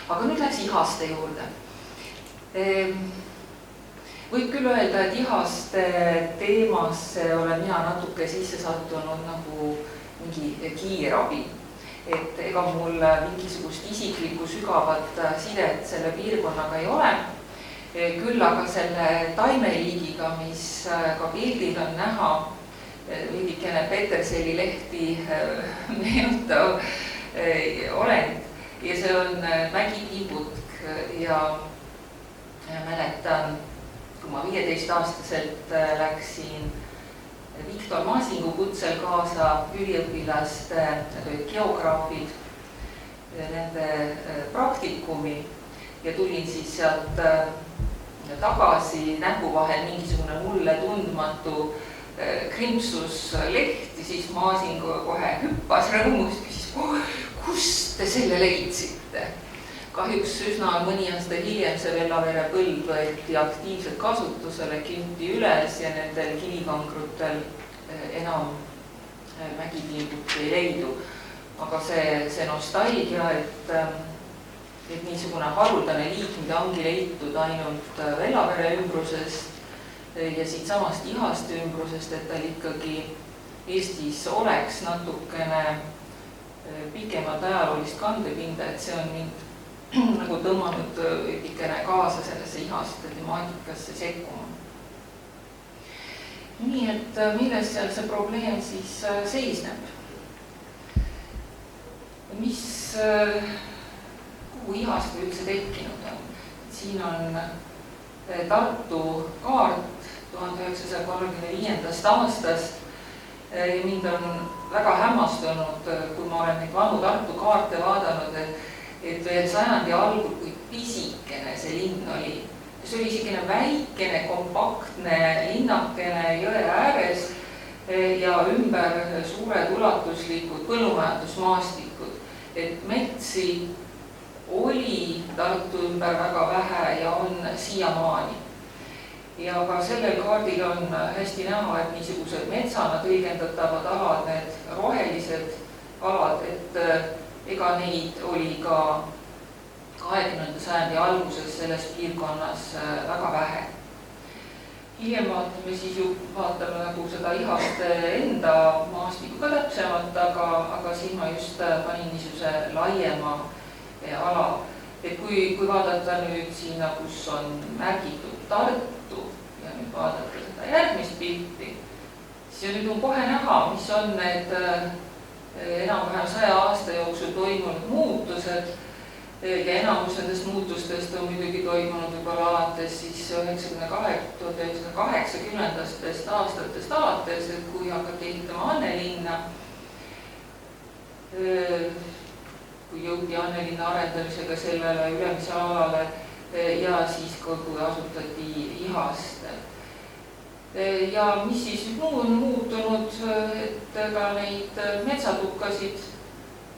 Aga nüüd läheks Ihaste juurde. Võib küll öelda, et Ihaste teemasse olen mina natuke sisse sattunud nagu mingi kiirabi. Et ega mul mingisugust isiklikku sügavat sidet selle piirkonnaga ei ole. Küll aga selle taimeliigiga, mis ka pildil on näha, veidikene Peterseli lehti meenutav olend. Ja see on mägipiibutk ja mäletan, kui ma 15-aastaselt läksin Viktor Maasingu kutsel kaasa üliõpilaste geograafid nende praktikumi ja tulin siis sealt tagasi näpu vahel mingisugune mulle tundmatu krimpsus lehti, siis Maasingu kohe hüppas rõõmust, küsis, kust te selle leidsite? Kahjuks üsna mõni aasta hiljem see Vellavere põld võeti aktiivselt kasutusele, kinti üles ja nendel kivikangrutel enam mägipiibut ei leidu. Aga see nostalgia, et niisugune haruldane liik, mida ongi leitud ainult Vellavere ümbrusest ja siit samast Ihaste ümbrusest, et tal ikkagi Eestis oleks natukene pikemat ajaloolist kandepinda, et see on mind nagu tõmmanud veidikene kaasa sellesse Ihaste temaatikasse sekkuma. Nii et milles seal see probleem siis seisneb? Kuhu Ihaste üldse tekkinud on? Siin on Tartu kaart 1935. aastast ja mind on väga hämmastunud, kui ma olen neid vanu Tartu kaarte vaadanud, et veel sajandi algul, kui pisikene see linn oli. See oli isikene väikene, kompaktne linnakene jõe ääres ja ümber suured ulatuslikud põllumajandusmaastikud. Et metsi oli Tartu ümber väga vähe ja on siiamaani. Ja ka sellel kaardil on hästi näha, et niisugused metsana tõlgendatavad alad, need rohelised alad, et ega neid oli ka 20. sajandi alguses selles piirkonnas väga vähe. Hiljem vaatame siis ju vaatame nagu seda Ihaste enda maastikku ka täpsemalt, aga siin ma just panin niisuguse laiema ala. Et kui vaadata nüüd siin, kus on märgitud Tartu ja nüüd vaadata seda järgmist pilti, siis nüüd on kohe näha, mis on need enam-vähem 100 aasta jooksul toimunud muutused ja enamus nendest muutustest on muidugi toimunud võib-olla alates siis 1980. aastatest alates, et kui hakati ehitama Annelinna, kui jõudi Annelinna arendamisega sellele ülemisele alale ja siis kui asutati Ihaste. Ja mis siis muu on muutunud, et ka neid metsatukkasid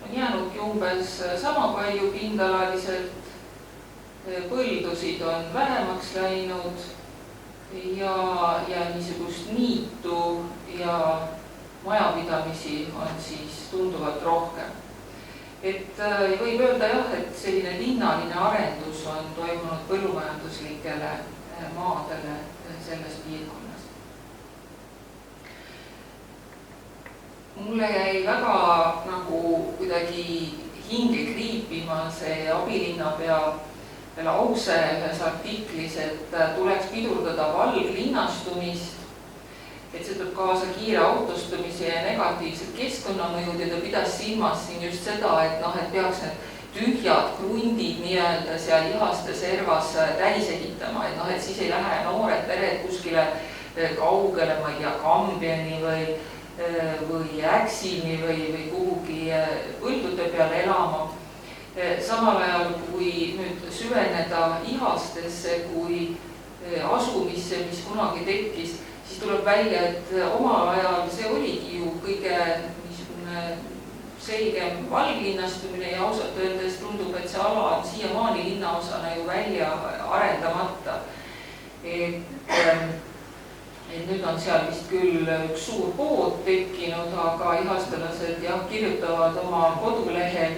on jäänudki umbes sama palju pindalaliselt, põldusid on vähemaks läinud ja niisugust niitu ja majapidamisi on siis tunduvalt rohkem. Et võib öelda jah, et selline linnaline arendus on toimunud põllumajanduslikele maadele selles piirkonnas. Mulle jäi väga nagu kuidagi hinge kriipima see abilinnapea lause ühes artiklis, et tuleks pidurdada valglinnastumist, et see tuleb kaasa kiire autostumise ja negatiivsed keskkonnamõjud ja ta pidas silmas siin just seda, et peaks need tühjad krundid nii-öelda seal Ihaste servas täis ehitama, et siis ei lähe noored pered kuskile kaugele, ma ei tea, Kambjani või Äksini või kuhugi põldude peale elama. Samal ajal, kui nüüd süveneda Ihastesse kui asumisse, mis kunagi tekkis, siis tuleb välja, et omal ajal see oligi ju kõige niisugune selgem valglinnastumine ja ausalt öeldes tundub, et see ala on siiamaani linnaosana ju välja arendamata. Et nüüd on seal vist küll üks suur pood tekkinud, aga ihastelased kirjutavad oma kodulehel,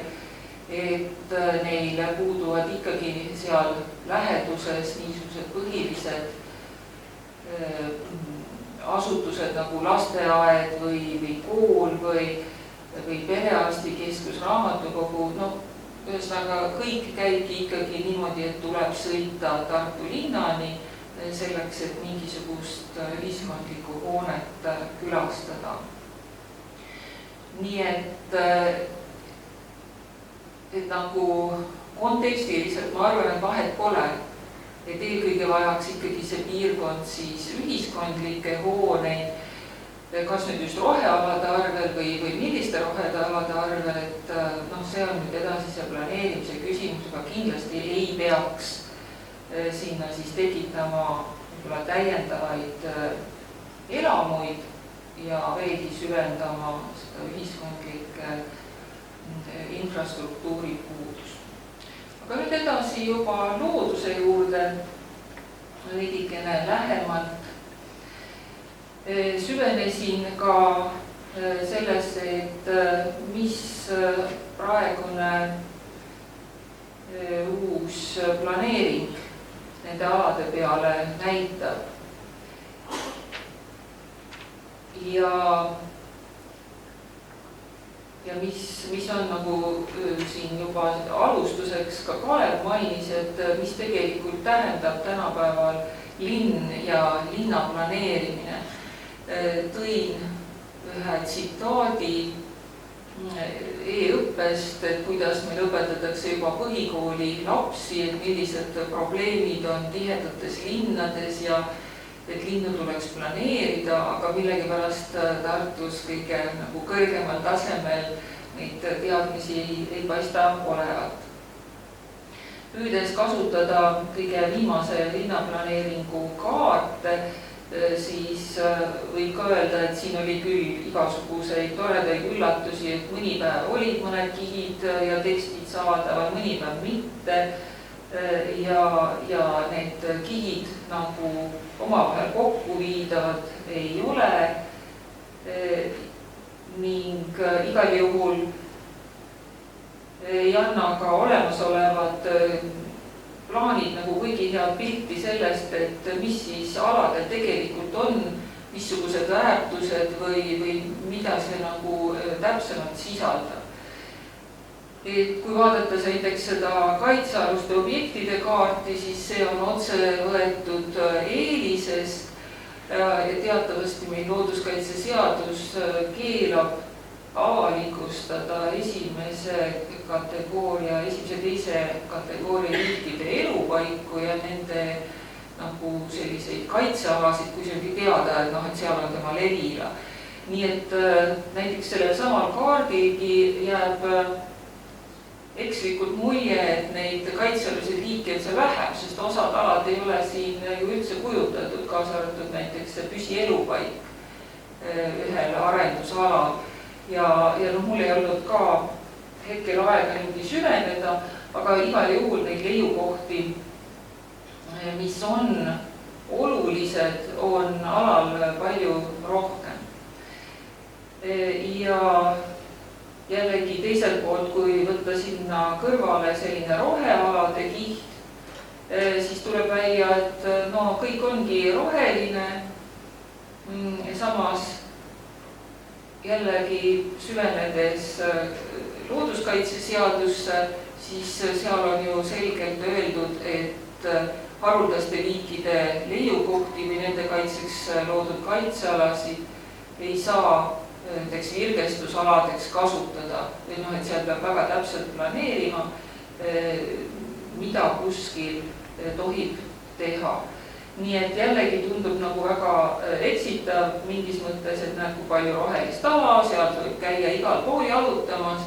et neil puuduvad ikkagi seal läheduses niisugused põhilised asutused nagu lasteaed või kool või perearstikeskus, raamatukogu, ühesõnaga kõik käibki ikkagi niimoodi, et tuleb sõita Tartu linnani selleks, et mingisugust ühiskondlikku hoonet külastada. Nii et nagu kontekstiliselt ma arvan, et vahet pole, et eelkõige vajaks ikkagi see piirkond siis ühiskondlikke hooneid, kas nüüd just rohealade arvel või milliste rohealade arvel, et see on nüüd edasise planeerimise küsimus, aga kindlasti ei peaks sinna siis tekitama täiendavaid elamuid ja veelgi süvendama seda ühiskondlike infrastruktuuri puudust. Aga nüüd edasi juba looduse juurde veidikene lähemalt. Süvenesin ka sellesse, et mis praegune uus planeering nende alade peale näitab. Ja mis on nagu siin juba alustuseks ka Kalev mainis, et mis tegelikult tähendab tänapäeval linn ja linna planeerimine. Tõin ühe tsitaadi e-õppest, et kuidas meil õpetatakse juba põhikooli lapsi, et millised probleemid on tihedates linnades ja et linnu tuleks planeerida, aga millegipärast Tartus kõige nagu kõrgemal tasemel neid teadmisi ei paista olevat. Püüdes kasutada kõige viimase linnaplaneeringu kaarte, siis võib ka öelda, et siin oli küll igasuguseid toredaid üllatusi, et mõni päev olid mõned kihid ja tekstid saadaval, mõni päev mitte. Ja need kihid nagu omavahel kokku viidavad ei ole ning igal juhul ei anna ka olemasolevad plaanid nagu kuigi head pilti sellest, et mis siis aladel tegelikult on, missugused väärtused või mida see nagu täpsemalt sisaldab. Et kui vaadata näiteks seda kaitsealuste objektide kaarti, siis see on otse võetud eelisest ja teatavasti meil looduskaitseseadus keelab avalikustada esimese teise kategooria liikide elupaiku ja nende nagu selliseid kaitsealasid, kui see on teada, et seal on tema levila. Nii et näiteks sellel samal kaardilgi jääb ekslikult mulje, et neid kaitsealuseid liike on see vähem, sest osad alad ei ole siin ju üldse kujutatud, kaasa arvatud näiteks püsielupaik ühel arendusalal. Ja mul ei olnud ka hetkel aega niimoodi süveneda, aga igal juhul neid leiukohti, mis on olulised, on alal palju rohkem. Ja jällegi teiselt poolt, kui võtta sinna kõrvale selline rohealade kiht, siis tuleb välja, et kõik ongi roheline. Samas jällegi süvenedes looduskaitseseadusse, siis seal on ju selgelt öeldud, et haruldaste liikide leiukohti või nende kaitseks loodud kaitsealasid ei saa näiteks virgestusaladeks kasutada või et seal peab väga täpselt planeerima, mida kuskil tohib teha. Nii et jällegi tundub nagu väga eksitav mingis mõttes, et näeb kui palju rohelist ala, seal võib käia igal pool jalutamas.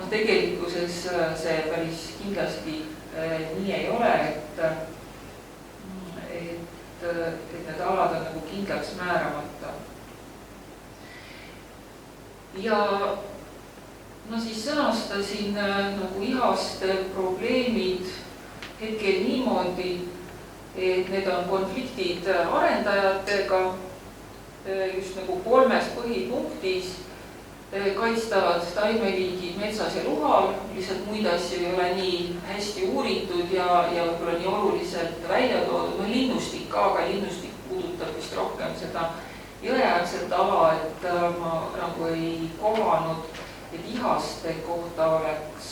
Tegelikkuses see päris kindlasti nii ei ole, et need alad on nagu kindlaks määramata. Ja siis sõnastasin nagu Ihaste probleemid hetkel niimoodi, et need on konfliktid arendajatega just nagu 3 põhipunktis. kaitstavad taimeliigid metsas ja luhal, lihtsalt muid asju ei ole nii hästi uuritud ja võib-olla nii oluliselt välja toodud. No linnustik ka, aga linnustik puudutab vist rohkem seda jõeäärset ala, et ma nagu ei kohanud, et ihaste kohta oleks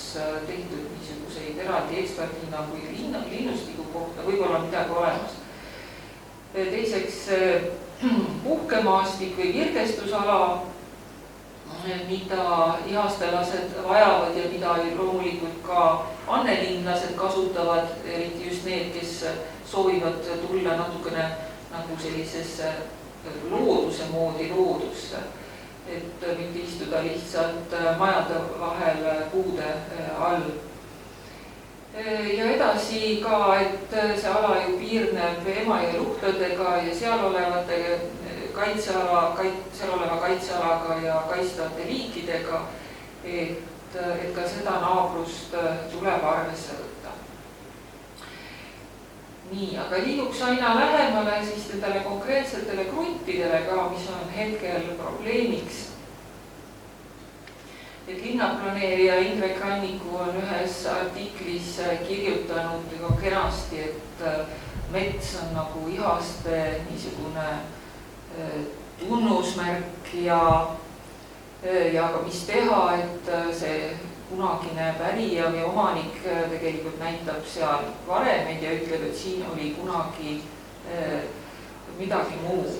tehtud niisuguseid eraldi eksperthinnanguid linnustiku kohta, võib-olla midagi olemas. Teiseks puhkemaastik või virgestusala, mida ihastelased vajavad ja mida loomulikult ka annelinlased kasutavad, eriti just need, kes soovivad tulla natukene nagu sellisesse looduse moodi loodusse, et mitte istuda lihtsalt majade vahel puude all. Ja edasi ka, et see ala ju piirneb Emajõe luhtadega ja seal oleva kaitsealaga ja kaitstavate liikidega, et ka seda naabrust tuleb arvesse võtta. Nii, aga liiguks aina lähemale siis nendele konkreetsetele kruntidele ka, mis on hetkel probleemiks. Et linnaplaneerija Indrek Ranniku on ühes artiklis kirjutanud juba kenasti, et mets on nagu ihaste niisugune tunnusmärk ja ka mis teha, et see kunagine pärija või omanik tegelikult näitab seal varemeid ja ütleb, et siin oli kunagi midagi muud.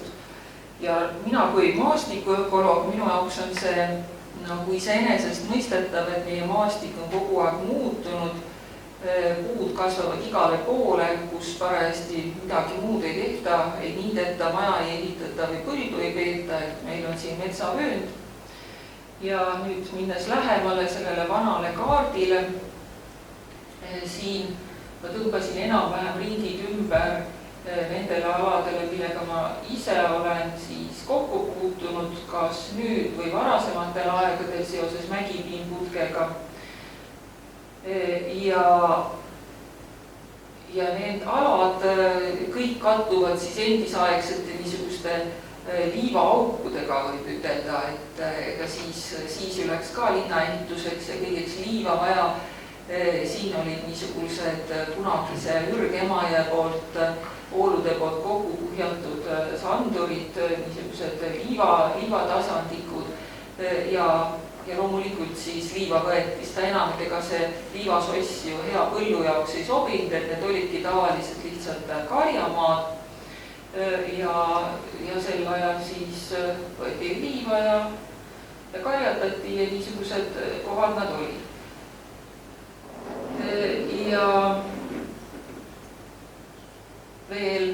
Ja mina kui maastikuökoloog, minu jaoks on see nagu iseenesest mõistetav, et meie maastik on kogu aeg muutunud, puud kasvavad igale poole, kus parajasti midagi muud ei tehta, ei niideta, maja ei ehitata või põldu ei peeta, et meil on siin metsavöönd. Ja nüüd minnes lähemale sellele vanale kaardile, siin ma tõmbasin enam-vähem ringid ümber nendele aladele, millega ma ise olen siis kokku puutunud, kas nüüd või varasematel aegadel seoses mägipiimputkega. Ja need alad kõik kattuvad siis endisaegsete niisuguste liivaaukudega, võib ütelda, et ega siis läks ka linnaehituseks ja kõigeks liiva vaja. Siin olid niisugused kunagise Ürg-Emajõe poolt, voolude poolt kokku kuhjatud sandurid, niisugused liivatasandikud ja loomulikult siis liiva võeti seda enam, et ega see liivasoss ju hea põllu jaoks ei sobinud, et need olidki tavaliselt lihtsalt karjamaad. Ja sel ajal siis võeti liiva ja karjatati ja niisugused kohad nad olid. Ja veel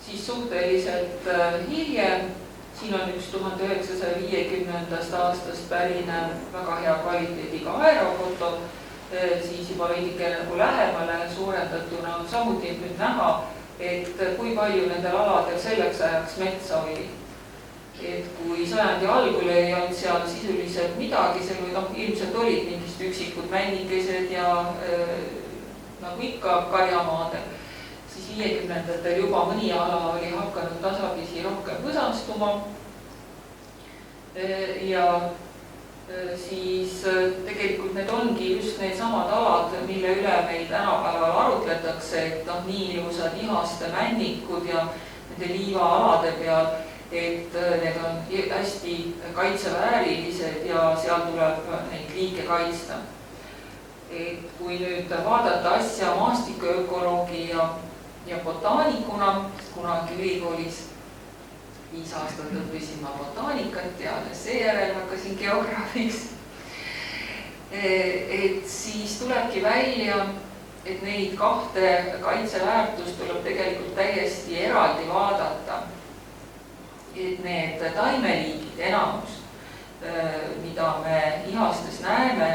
siis suhteliselt hiljem, siin on üks 1950. aastast pärinev väga hea kvaliteediga aerofoto, siis juba veidike nagu lähemale suurendatuna on samuti nüüd näha, et kui palju nendel aladel selleks ajaks metsa oli. Et kui sajandi algul ei olnud seal sisuliselt midagi, seal või ilmselt olid mingist üksikud männikesed ja nagu ikka karjamaadel, siis 50-ndatel juba mõni ala oli hakanud tasapisi rohkem võsastuma. Ja siis tegelikult need ongi just need samad alad, mille üle meil tänapäeval arutletakse, et nii ilusad ihaste männikud ja nende liivaalade peal, et need on hästi kaitseväärilised ja seal tuleb neid liike kaitsta. Et kui nüüd vaadata asja maastikuökoloogi ja botaanikuna, kunagi ülikoolis 5 aastat õppisin ma botaanikat ja seejärel hakkasin geograafiks. Et siis tulebki välja, et neid kahte kaitseväärtust tuleb tegelikult täiesti eraldi vaadata. Et need taimeliigid enamus, mida me ihastes näeme,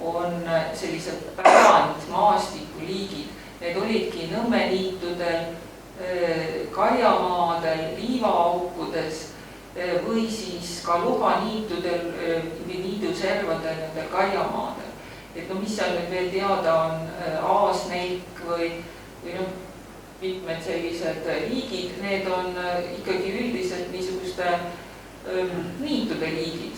on sellised pärand maastikuliigid. Need olidki nõmmeniitudel, karjamaadel, liivaaukudes või siis ka luhaniitudel või niiduservadel nendel karjamaadel. Et mis seal nüüd veel teada on, aasneik või mitmed sellised liigid, need on ikkagi üldiselt niisuguste niitude liigid.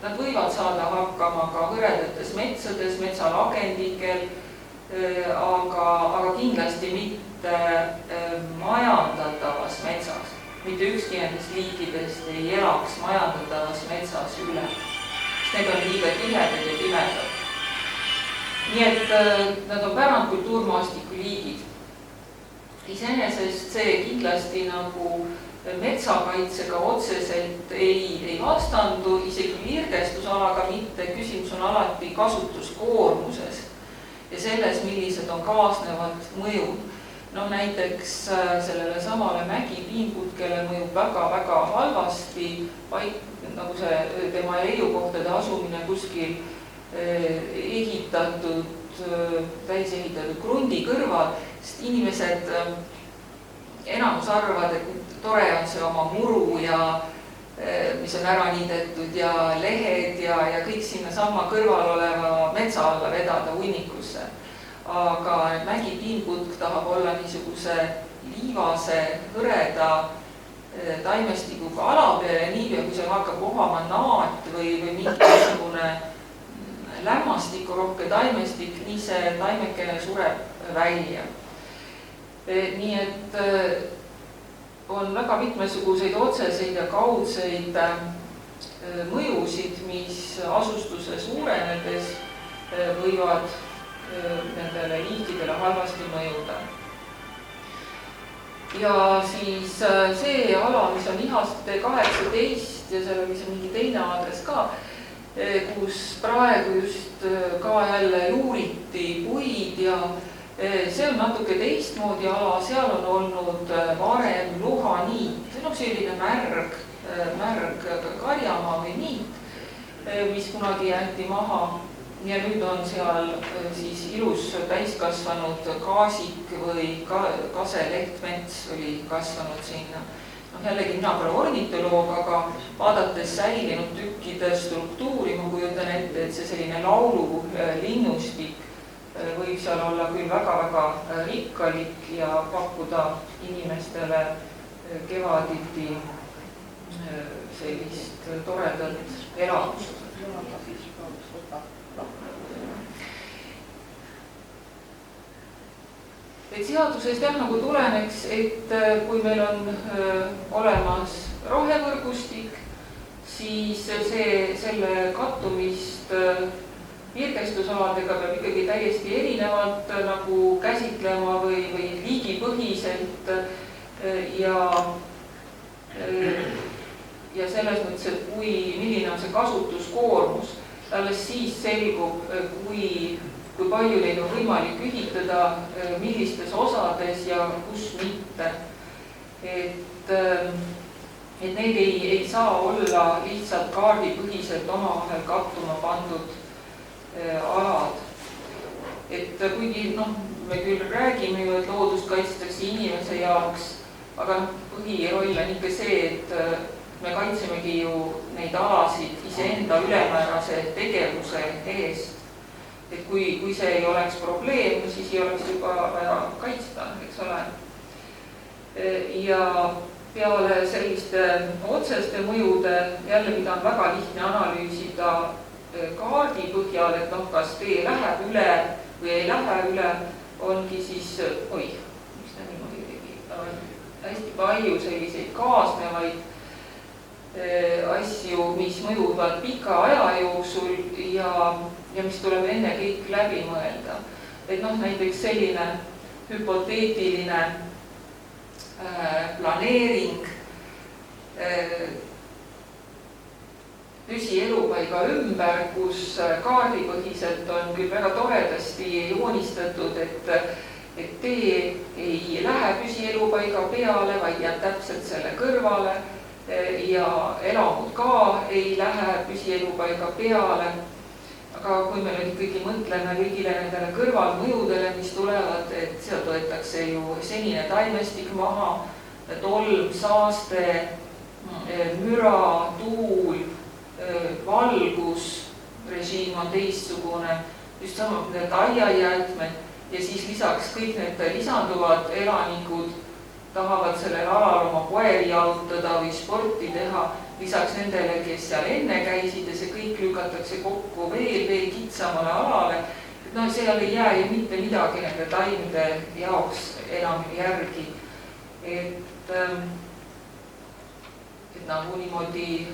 nad võivad saada hakkama ka hõredates metsades, metsalagendikel, aga kindlasti mitte majandatavas metsas. Mitte ükski nendest liigidest ei elaks majandatavas metsas üle, sest need on liiga tihedad ja pimedad. Nii et nad on pärandkultuurmaastiku liigid. Iseenesest see kindlasti nagu metsakaitsega otseselt ei vastandu, isegi liirgestusalaga mitte, küsimus on alati kasutuskoormuses ja selles, millised on kaasnevad mõjud. No näiteks sellele samale mägipiimputkele mõjub väga-väga halvasti nagu see tema leiukohtade asumine kuskil täisehitatud krundi kõrval, sest inimesed enamus arvavad, et tore on see oma muru ja mis on ära niidetud ja lehed ja kõik sinna sama kõrval oleva metsa alla vedada hunnikusse. Aga mägipiimputk tahab olla niisuguse liivase, hõreda taimestikuga ala peal ja niipea, kui seal hakkab vohama naat või mingisugune lämmastikurohke taimestik, nii see taimekene sureb välja. Nii et on väga mitmesuguseid otseseid ja kaudseid mõjusid, mis asustuse suurenedes võivad nendele liikidele halvasti mõjuda. Ja siis see ala, mis on ihast 18 ja seal oli see mingi teine aadress ka, kus praegu just ka jälle juuriti puid ja see on natuke teistmoodi ala, seal on olnud varem luhaniit, see on selline märg karjamaa või niit, mis kunagi jäeti maha ja nüüd on seal siis ilus täiskasvanud kaasik või kaselehtmets oli kasvanud sinna. Jällegi mina pole ornitoloog, aga vaadates säilinud tükkide struktuuri, ma kujutan ette, et see selline laulu linnustik võib seal olla küll väga-väga rikkalik ja pakkuda inimestele kevaditi sellist toredat elamust. Et seadusest nagu tuleneks, et kui meil on olemas rohevõrgustik, siis selle kattumist liirgestusaladega peab ikkagi täiesti erinevalt nagu käsitlema või liigipõhiselt ja selles mõttes, et milline on see kasutuskoormus, alles siis selgub, kui palju neid on võimalik ühitada, millistes osades ja kus mitte. Et need ei saa olla lihtsalt kaardipõhiselt omavahel kattuma pandud alad. Et kuigi me küll räägime ju, et loodust kaitstakse inimese jaoks, aga põhiroll on ikka see, et me kaitsemegi ju neid alasid iseenda ülemäärase tegevuse eest. Et kui see ei oleks probleem, siis ei oleks juba vaja kaitsta, eks ole. Ja peale selliste otseste mõjude, jälle mida on väga lihtne analüüsida kaardi põhjal, et kas tee läheb üle või ei lähe üle, ongi siis, miks ta niimoodi tegi, hästi palju selliseid kaasnevaid asju, mis mõjuvad pika aja jooksul ja mis tuleb enne kõik läbi mõelda. Et näiteks selline hüpoteetiline planeering püsielupaiga ümber, kus kaardipõhiselt on küll väga toredasti joonistatud, et tee ei lähe püsielupaiga peale, vaid jääb täpselt selle kõrvale ja elamud ka ei lähe püsielupaiga peale. Aga kui me nüüd ikkagi mõtleme kõigile nendele kõrvalmõjudele, mis tulevad, et sealt võetakse ju senine taimestik maha, tolm, saaste, müra, tuul, valgus, režiim on teistsugune, just sama need aiajäätmed ja siis lisaks kõik need lisanduvad elanikud tahavad sellel alal oma koeri jalutada või sporti teha, lisaks nendele, kes seal enne käisid ja see kõik lükatakse kokku veel kitsamale alale. No seal ei jää ju mitte midagi nende taimede jaoks enam järgi. Et nagu niimoodi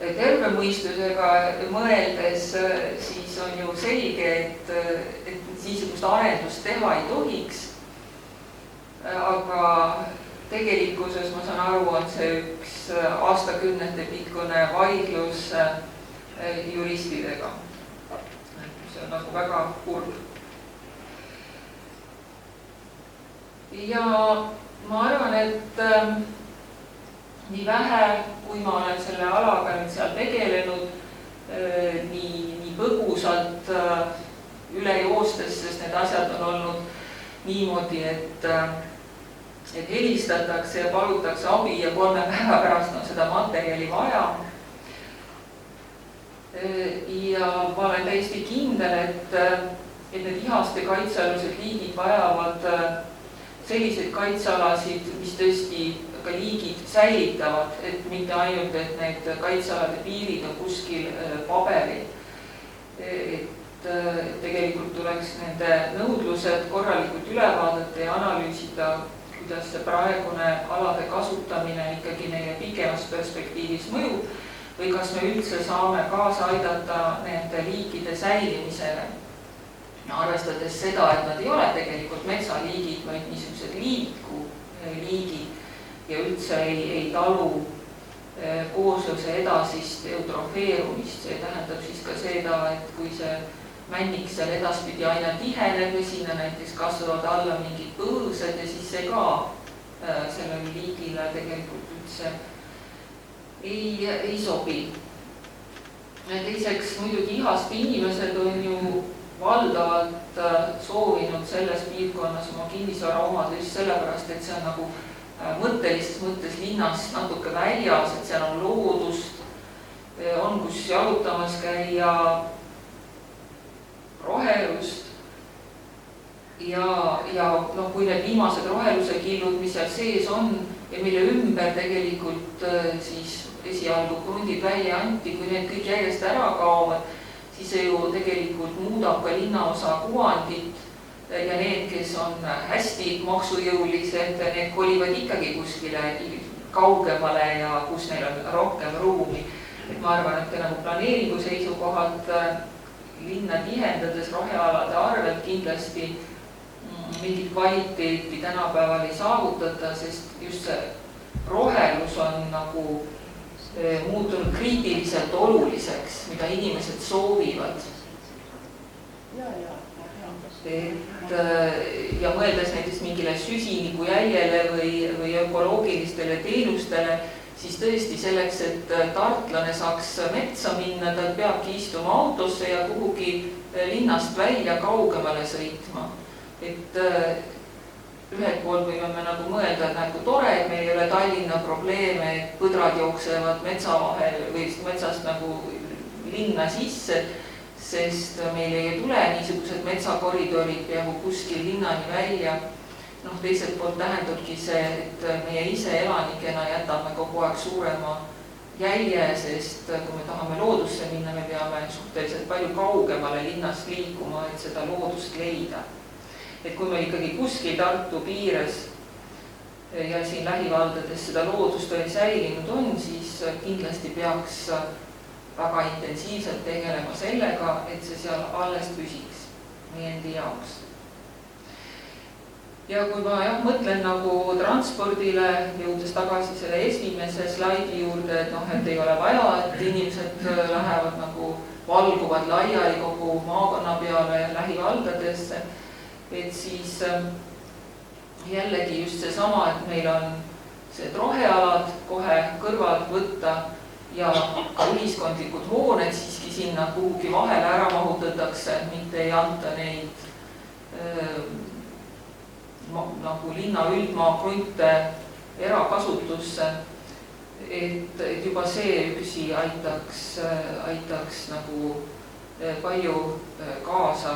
terve mõistusega mõeldes, siis on ju selge, et niisugust arendust teha ei tohiks. Aga tegelikkuses, ma saan aru, on see üks aastakümnete pikkune vaidlus juristidega. See on nagu väga kurb. Ja ma arvan, et nii vähe, kui ma olen selle alaga nüüd seal tegelenud, nii põgusalt üle joostes, sest need asjad on olnud niimoodi, et helistatakse ja palutakse abi ja 3 päeva pärast on seda materjali vaja. Ja ma olen täiesti kindel, et need ihaste kaitsealused liigid vajavad selliseid kaitsealasid, mis tõesti ka liigid säilitavad, et mitte ainult, et need kaitsealade piirid on kuskil paberil. Et tegelikult tuleks nende nõudlused korralikult üle vaadata ja analüüsida, kuidas see praegune alade kasutamine ikkagi neile pikemas perspektiivis mõjub või kas me üldse saame kaasa aidata nende liikide säilimisele. Arvestades seda, et nad ei ole tegelikult metsaliigid, vaid niisugused liigid ja üldse ei talu koosluse edasist eutrofeerumist. See tähendab siis ka seda, et kui see männik seal edaspidi aina tiheneb ja sinna näiteks kasvavad alla mingid põõsad ja siis see ka sellele liigile tegelikult üldse ei sobi. Teiseks muidugi ihast inimesed on ju valdavalt soovinud selles piirkonnas oma kinnisvara omada just sellepärast, et see on nagu mõttelises mõttes linnast natuke väljas, et seal on loodust, on kus jalutamas käia, rohelust ja kui need viimased roheluse killud, mis seal sees on ja mille ümber tegelikult siis esialgu krundid välja anti, kui need kõik järjest ära kaovad, siis see ju tegelikult muudab ka linnaosa kuvandit ja need, kes on hästi maksujõulised, need kolivad ikkagi kuskile kaugemale ja kus neil on rohkem ruumi. Et ma arvan, et nagu planeeringu seisukohalt linna tihendades rohealade arvelt kindlasti mingit kvaliteeti tänapäeval ei saavutata, sest just see rohelus on nagu muutunud kriitiliselt oluliseks, mida inimesed soovivad. Ja mõeldes näiteks mingile süsiniku jäljele või ökoloogilistele teenustele, siis tõesti selleks, et tartlane saaks metsa minna, ta peabki istuma autosse ja kuhugi linnast välja kaugemale sõitma. Et ühelt poolt võime me nagu mõelda, et nagu tore, et meil ei ole Tallinna probleeme, et põdrad jooksevad metsa vahel või metsast nagu linna sisse, sest meil ei tule niisugused metsakoridorid peaaegu kuskil linnani välja. Teiselt poolt tähendabki see, et meie ise elanikena jätame kogu aeg suurema jälje, sest kui me tahame loodusse minna, me peame suhteliselt palju kaugemale linnast liikuma, et seda loodust leida. Et kui meil ikkagi kuskil Tartu piires ja siin lähivaldades seda loodust oli säilinud on, siis kindlasti peaks väga intensiivselt tegelema sellega, et see seal alles püsiks meie endi jaoks. Ja kui ma mõtlen nagu transpordile, jõudes tagasi selle esimese slaidi juurde, et ei ole vaja, et inimesed lähevad nagu valguvad laiali kogu maakonna peale lähivaldadesse, et siis jällegi just seesama, et meil on see rohealad kohe kõrval võtta ja ka ühiskondlikud hooned siiski sinna kuhugi vahele ära mahutatakse, mitte ei anta neid nagu linna üldmaa krunte erakasutusse, et juba see üksi aitaks nagu palju kaasa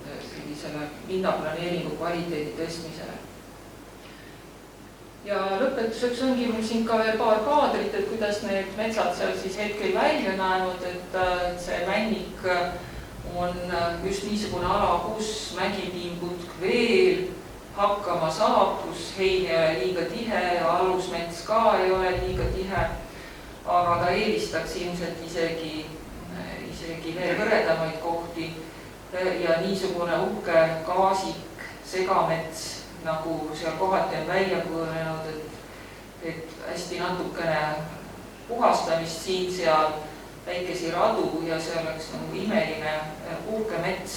sellisele linnaplaneeringu kvaliteedi tõstmisele. Ja lõpetuseks ongi mul siin ka veel paar kaadrit, et kuidas need metsad seal siis hetkel välja näevad, et see Männik on just niisugune ala, kus mägipiimputk veel hakkama saab, kus hein ei ole liiga tihe ja alusmets ka ei ole liiga tihe, aga ta eelistaks ilmselt isegi veel hõredamaid kohti ja niisugune uhke gaasik segamets, nagu seal kohati on välja kujunenud, et hästi natukene puhastamist siin-seal, väikesi radu ja see oleks nagu imeline uhke mets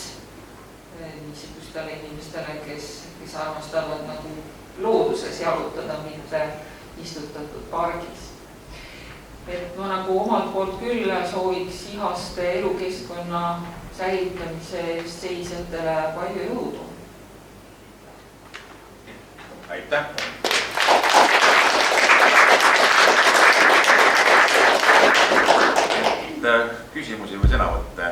niisugustele inimestele, kes armastavad nagu looduses jalutada, mitte istutatud pargis. Et ma nagu omalt poolt küll sooviks Ihaste elukeskkonna säilitamise eest seisjatele palju jõudu. Aitäh! Küsimusi või sõnavõtte?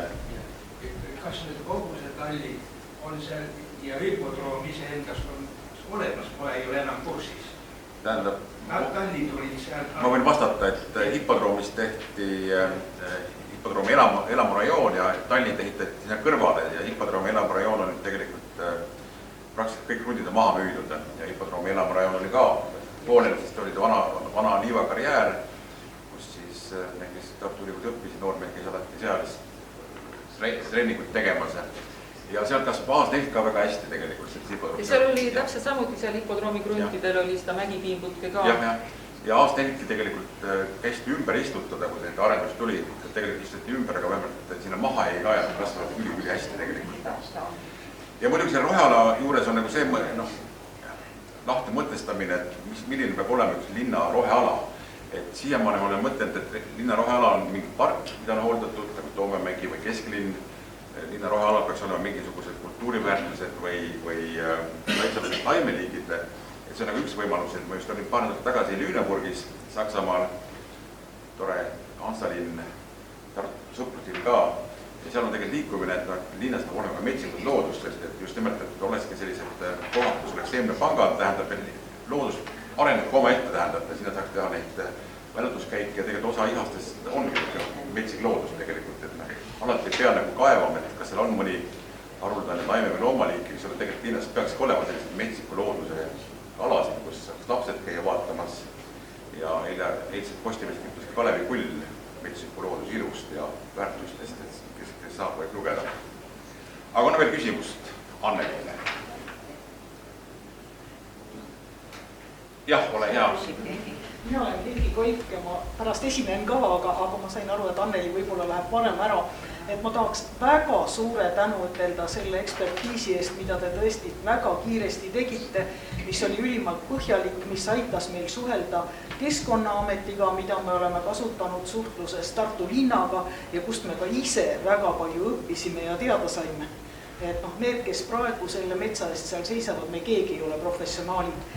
Kas nüüd kogu see talli on seal ja hüpodroom iseendas on olemas, ma ei ole enam kursis. Tähendab, talli tulid seal... Ma võin vastata, et hipodroomis tehti hipodroomi elamurajoon ja Tallinn ehitati sinna kõrvale ja hipodroomi elamurajoon on tegelikult praktiliselt kõik krundid on maha müüdud ja hipodroomi elamurajoon oli ka poolel, sest oli vana liivakarjäär, kus siis need, kes Tartu Ülikooli õppisid, noormehed käis alati seal treeninguid tegemas ja seal kasvab aastaid ka väga hästi tegelikult. Ja seal oli täpselt samuti, seal hipodroomi kruntidel oli seda mägipiimputke ka. Ja aastaid tegelikult kästi ümber istutada, kui see arendus tuli, tegelikult istuti ümber, aga vähemalt sinna maha ei kaja, kasvavad üli hästi tegelikult. Ja muidugi selle roheala juures on nagu see lahti mõtestamine, et milline peab olema üks linna roheala. Et siiamaani olen mõtelnud, et linna roheala on mingi park, mida on hooldatud, nagu Toomemägi või Kesklinn. Linna roheala peaks olema mingisugused kultuuriväärtused või kaitselised taimeliigid. Et see on nagu üks võimalus, et ma just olin paar nädalat tagasi Lüneburgis, Saksamaal, tore Hansalinn, Tartu sõprusil ka. Ja seal on tegelikult liikumine, et linnas peab olema metsikud loodust, et just nimelt, et olekski sellised kohad, kus oleks seemnepangad, tähendab, et loodus areneb ka oma ette, tähendab, et sinna saaks teha neid välutuskäike ja tegelikult osa Ihastest ongi metsik loodus tegelikult, et alati ei pea nagu kaevama, et kas seal on mõni haruldane taime või loomaliik, mis on tegelikult linnas peakski olema sellised metsiku looduse alasid, kus lapsed käia vaatamas ja eilsed Postimees kirjutas Kalevi Kull metsiku looduse ilust ja väärtustest, kes saab võib lugeda. Aga on veel küsimust Annelile. Jah, ole hea. Mina olen Helgi Koik ja ma pärast esinen ka, aga ma sain aru, et Anneli võib-olla läheb varem ära. Et ma tahaks väga suure tänu ütelda selle ekspertiisi eest, mida te tõesti väga kiiresti tegite, mis oli ülimalt põhjalik, mis aitas meil suhelda Keskkonnaametiga, mida me oleme kasutanud suhtluses Tartu linnaga ja kust me ka ise väga palju õppisime ja teada saime. Et need, kes praegu selle metsa eest seal seisavad, me keegi ei ole professionaalid.